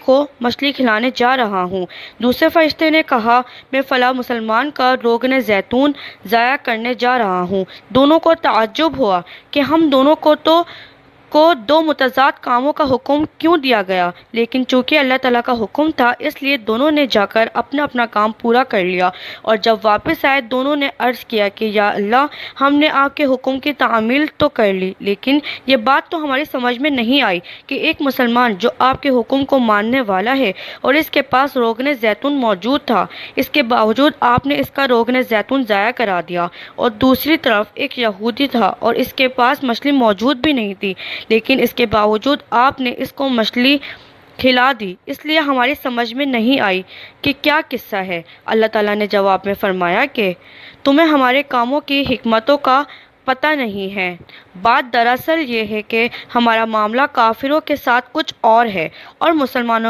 کو مچھلی کھلانے جا رہا ہوں۔ دوسرے فرشتے نے کہا، میں فلاں مسلمان کا روغن زیتون ضائع کرنے جا رہا ہوں۔ دونوں کو تعجب ہوا کہ ہم دونوں کو دو متضاد کاموں کا حکم کیوں دیا گیا، لیکن چونکہ اللہ تعالیٰ کا حکم تھا اس لیے دونوں نے جا کر اپنا اپنا کام پورا کر لیا، اور جب واپس آئے دونوں نے عرض کیا کہ یا اللہ، ہم نے آپ کے حکم کی تعمیل تو کر لی، لیکن یہ بات تو ہماری سمجھ میں نہیں آئی کہ ایک مسلمان جو آپ کے حکم کو ماننے والا ہے اور اس کے پاس روغن زیتون موجود تھا، اس کے باوجود آپ نے اس کا روغن زیتون ضائع کرا دیا، اور دوسری طرف ایک یہودی تھا اور اس کے پاس مچھلی موجود بھی نہیں تھی، لیکن اس کے باوجود آپ نے اس کو مچھلی کھلا دی، اس لیے ہماری سمجھ میں نہیں آئی کہ کیا قصہ ہے۔ اللہ تعالیٰ نے جواب میں فرمایا کہ تمہیں ہمارے کاموں کی حکمتوں کا پتہ نہیں ہے۔ بات دراصل یہ ہے کہ ہمارا معاملہ کافروں کے ساتھ کچھ اور ہے اور مسلمانوں